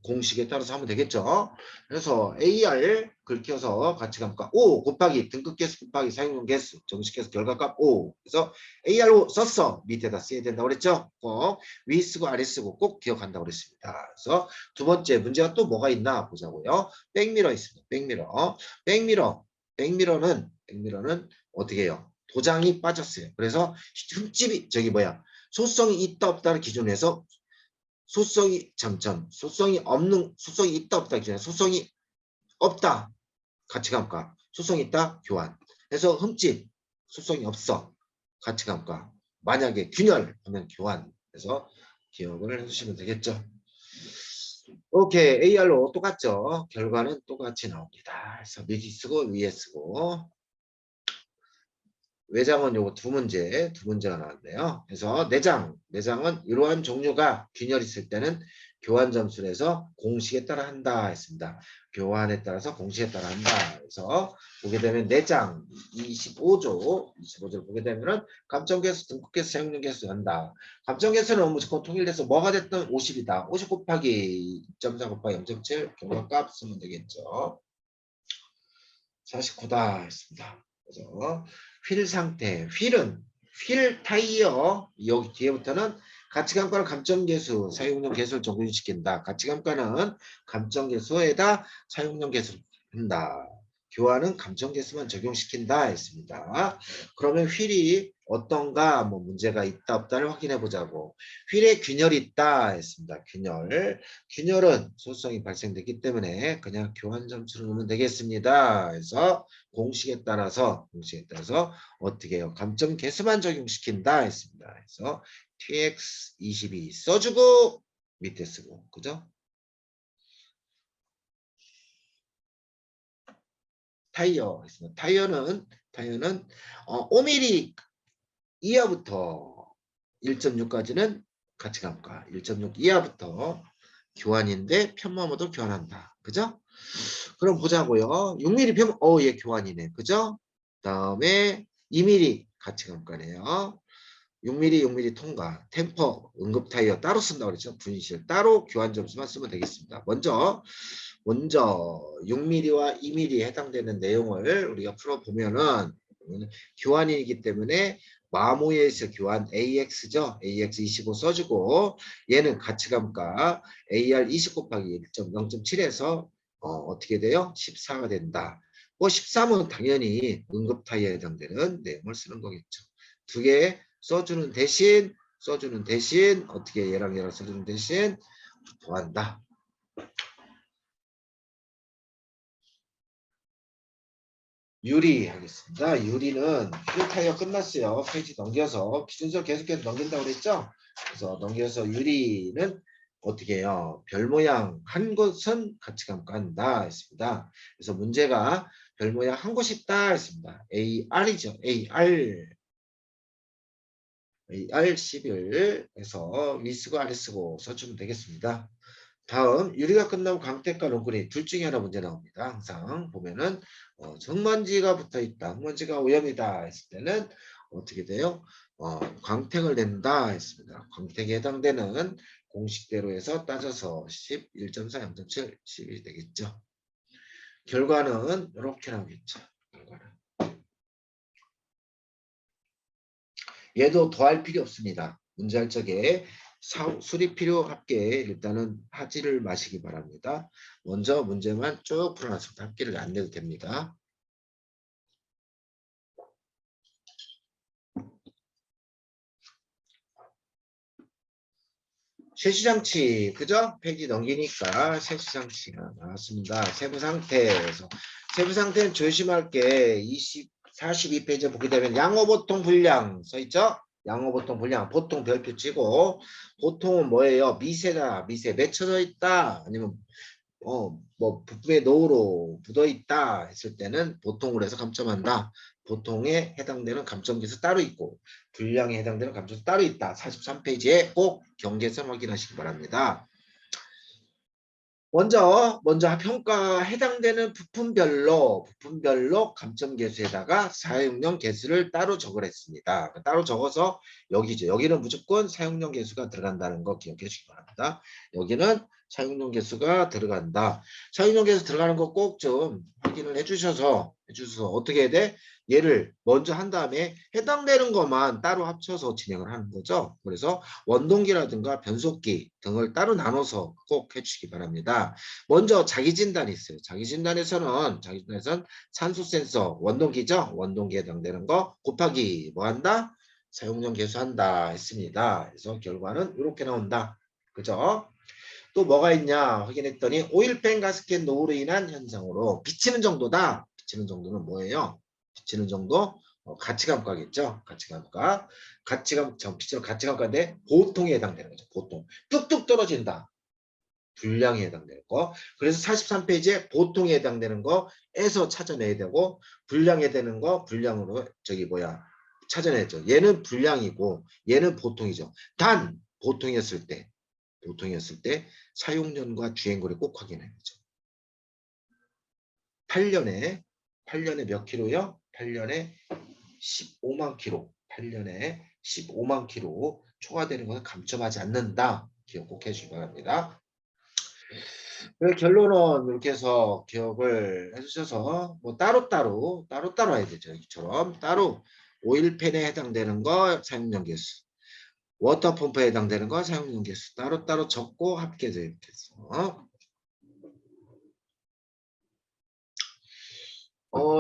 공식에 따라서 하면 되겠죠. 그래서 AR 긁혀서 가치감가 5 곱하기 등급 개수 곱하기 사용용 개수 정식해서 결과값 5. 그래서 AR로 썼어. 밑에다 써야 된다고 그랬죠. 꼭 위 쓰고 아래 쓰고 꼭 기억한다고 그랬습니다. 그래서 두 번째 문제가 또 뭐가 있나 보자고요. 백미러 있습니다. 백미러는 어떻게 해요? 도장이 빠졌어요. 그래서 흠집이 소성이 있다 없다를 기준으로 해서 소성이 있다 없다 기준에 소성이 없다 가치감가 소성이 있다 교환 해서 흠집 소성이 없어 가치감가 만약에 균열하면 교환 해서 기억을 해주시면 되겠죠. 오케이 AR로 똑같죠. 결과는 똑같이 나옵니다. 그래서 밑에 쓰고 위에 쓰고 외장은 요거 두 문제가 나왔네요. 그래서 내장은 이러한 종류가 균열 있을 때는 교환 점수를 해서 공식에 따라 한다 했습니다. 교환에 따라서 공식에 따라 한다. 그래서 보게 되면 내장 25조를 보게 되면은 감정계수, 등급계수, 사용료계수 한다. 감정계수는 무조건 통일돼서 뭐가 됐든 50이다. 50 곱하기 2.4 곱하기 0.7 경과값 쓰면 되겠죠. 49다 했습니다. 그래서 휠 상태, 휠 타이어 여기 뒤에부터는 가치감가는 감정계수, 사용용 계수를 적용시킨다. 가치감가는 감정계수에다 사용용 계수를 한다. 교환은 감정계수만 적용시킨다 했습니다. 그러면 휠이 어떤가 뭐 문제가 있다 없다를 확인해 보자고. 휠에 균열이 있다 했습니다. 균열은 소성이 발생됐기 때문에 그냥 교환 점수를 넣으면 되겠습니다. 그래서 공식에 따라서 어떻게 해요? 감점 개수만 적용시킨다 했습니다. 그래서 TX22 써주고 밑에 쓰고 그죠? 타이어 있습니다. 타이어는 5mm 이하부터 1.6까지는 가치감가 1.6 이하부터 교환인데 편마모도 교환한다. 그죠? 그럼 보자고요. 6mm 얘 교환이네. 그죠? 다음에 2mm 가치감가네요. 6mm 통과, 템퍼, 응급 타이어 따로 쓴다고 그랬죠. 분실 따로 교환 점수만 쓰면 되겠습니다. 먼저 6mm와 2mm에 해당되는 내용을 우리가 풀어보면은 교환이기 때문에 마모에서 교환 AX죠. AX 25 써주고 얘는 가치감가 AR 20 곱하기 0.7에서 어떻게 돼요? 14가 된다. 13은 당연히 응급 타이어에 해당되는 내용을 쓰는 거겠죠. 두 개 써주는 대신 어떻게 얘랑 써주는 대신 더한다. 유리 하겠습니다. 유리는 필요 타이어 끝났어요. 페이지 넘겨서 기준서 계속해서 넘긴다고 그랬죠? 그래서 넘겨서 유리는 어떻게 해요? 별 모양 한 곳은 같이 감간다 했습니다. 그래서 문제가 별 모양 한 곳이 있다 했습니다. AR이죠. AR 11에서 위쓰고 아래쓰고 써주면 되겠습니다. 다음 유리가 끝나면 광택과 롱그린 둘 중에 하나 문제 나옵니다. 항상 보면은 흙먼지가 붙어 있다. 흙먼지가 오염이다 했을 때는 어떻게 돼요? 광택을 낸다 했습니다. 광택에 해당되는 공식대로 해서 따져서 11.4, 0.7, 11이 되겠죠. 결과는 이렇게 나오겠죠. 결과는. 얘도 더할 필요 없습니다. 문제할 적에 수리 필요 합계 일단은 하지를 마시기 바랍니다. 먼저 문제만 쭉 풀어놨습니다. 합계를 안 내도 됩니다. 쇄시장치 그죠? 페이지 넘기니까 쇄시장치가 나왔습니다. 세부 상태에서 세부 상태는 조심할 게 42페이지에 보게 되면 양호보통 분량 써있죠? 양호보통 분량 보통 별표 치고 보통은 뭐예요? 미세다 미세 맺혀져 있다 아니면 뭐 부품에 노후로 묻어 있다 했을 때는 보통으로 해서 감점한다. 보통에 해당되는 감점계수 따로 있고 분량에 해당되는 감점계수 따로 있다. 43페이지에 꼭 경계선 확인하시기 바랍니다. 먼저 평가 해당되는 부품별로 감점 계수에다가 사용용 계수를 따로 적으랬습니다. 따로 적어서 여기죠. 여기는 무조건 사용용 계수가 들어간다는 거 기억해 주시기 바랍니다. 여기는 사용용 계수가 들어간다. 사용용 계수 들어가는 거 꼭 좀 확인을 해주셔서 어떻게 해야 돼? 얘를 먼저 한 다음에 해당되는 것만 따로 합쳐서 진행을 하는 거죠. 그래서 원동기라든가 변속기 등을 따로 나눠서 꼭 해주시기 바랍니다. 먼저 자기진단이 있어요. 자기진단에서는 산소 센서 원동기죠. 원동기에 해당되는 거 곱하기 뭐 한다? 사용량 계수한다 했습니다. 그래서 결과는 이렇게 나온다. 그죠? 또 뭐가 있냐 확인했더니 오일팬 가스켓 노후로 인한 현상으로 비치는 정도다. 비치는 정도는 뭐예요? 비치는 정도 가치감가겠죠. 가치감가. 비치는 가치감가인데 보통에 해당되는 거죠. 보통. 뚝뚝 떨어진다. 분량에 해당되는 거. 그래서 43페이지에 보통에 해당되는 거에서 찾아내야 되고 분량에 되는 거 분량으로 찾아내죠. 얘는 분량이고 얘는 보통이죠. 단 보통이었을 때 사용년과 주행거리 꼭 확인해야죠. 8년에 몇 킬로요? 8년에 15만 킬로. 8년에 15만 킬로 초과되는 것은 감점하지 않는다. 기억 꼭 해주시기 바랍니다. 결론은 이렇게 해서 기억을 해주셔서 뭐 따로따로 해야 되죠. 이처럼 따로 오일팬에 해당되는 거 사용량 개수, 워터펌프에 해당되는 거 사용량 개수 따로따로 적고 합계해서 이렇게 해서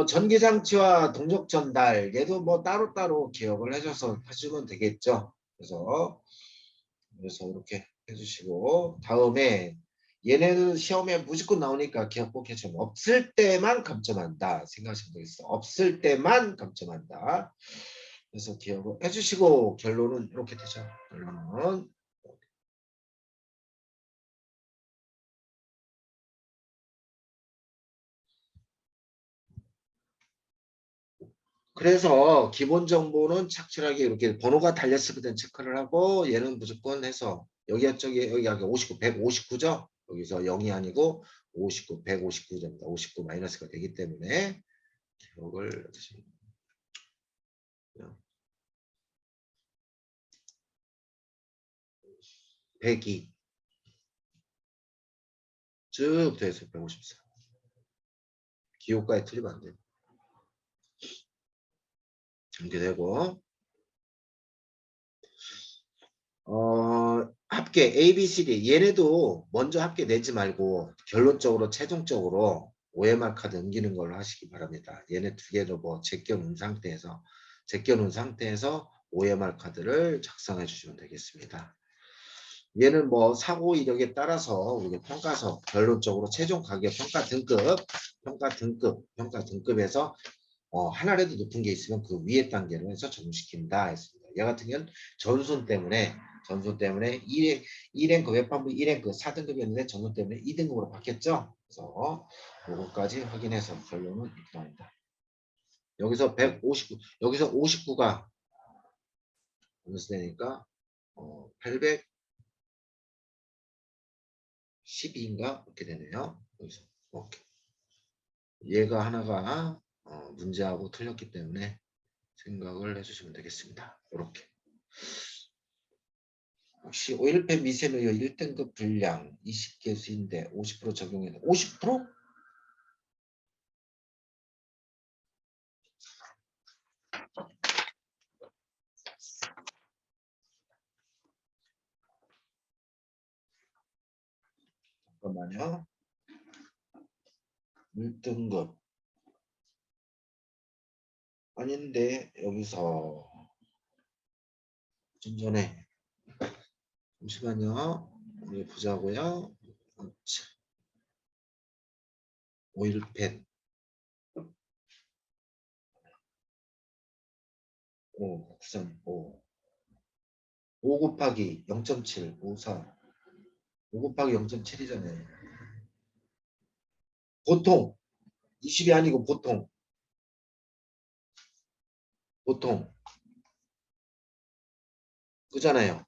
전기장치와 동력 전달 얘도 뭐 따로따로 기억을 해줘서 하시면 되겠죠. 그래서 이렇게 해주시고 다음에 얘네는 시험에 무조건 나오니까 기억 꼭 해줘. 없을 때만 감점한다. 생각하시면 되겠어. 없을 때만 감점한다. 그래서 기억을 해주시고 결론은 이렇게 되죠. 결론은 그래서 기본 정보는 착실하게 이렇게 번호가 달렸을 때 체크를 하고 얘는 무조건 해서 여기 59, 159죠? 여기서 0이 아니고 59, 159점입니다. 59 마이너스가 되기 때문에 기억을 해주시면 102 쭉 돼서 154 기호가에 틀리면 안 돼요. 이렇게 되고 합계 A, B, C, D 얘네도 먼저 합계 내지 말고 결론적으로 최종적으로 OMR 카드 옮기는 걸로 하시기 바랍니다. 얘네 두 개도 뭐 제껴놓은 상태에서 OMR 카드를 작성해 주시면 되겠습니다. 얘는 뭐 사고 이력에 따라서 우리가 평가서 결론적으로 최종 가격 평가 등급에서 하나라도 높은 게 있으면 그 위에 단계로 해서 적용시킨다 했습니다. 얘 같은 경우는 전손 때문에 2랭크 웹판부 2랭크 4등급이었는데 전손 때문에 2등급으로 바뀌었죠. 그래서 요거까지 확인해서 결론은 이렇게 나옵니다. 여기서 159 여기서 59가 어느새 되니까 812인가 이렇게 되네요. 여기서 오케이. 얘가 하나가 문제하고 틀렸기 때문에 생각을 해주시면 되겠습니다. 이렇게. 혹시 오일팬 미세누유 1등급 분량 20개수인데 50% 적용해서 50%? 잠깐만요. 1등급 아닌데 여기서 좀 전에 잠시만요. 우리 보자고요. 오일팬 5 곱하기 0.7 54 5 곱하기 0.7이잖아요. 보통 20이 아니고 보통 그잖아요.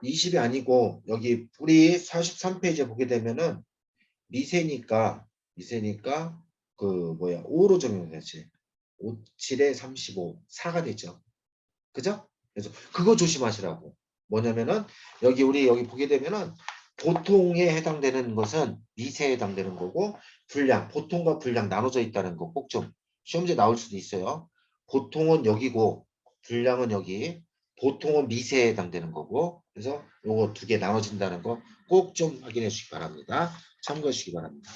20이 아니고 여기 우리 43페이지에 보게 되면은 미세니까 그 뭐야 5로 적용되지. 5, 7에 35 4가 되죠. 그죠? 그래서 그거 조심하시라고. 뭐냐면은 여기 보게 되면은 보통에 해당되는 것은 미세에 해당되는 거고 보통과 분량 나눠져 있다는 거 꼭 좀 시험지에 나올 수도 있어요. 보통은 여기고 분량은 여기. 보통은 미세에 해당되는 거고 그래서 요거 두 개 나눠진다는 거 꼭 좀 확인해 주시기 바랍니다. 참고해 주시기 바랍니다.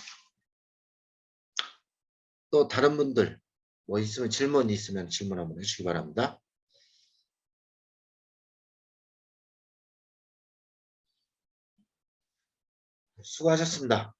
또 다른 분들 뭐 있으면 질문 있으면 질문 한번 해주시기 바랍니다. 수고하셨습니다.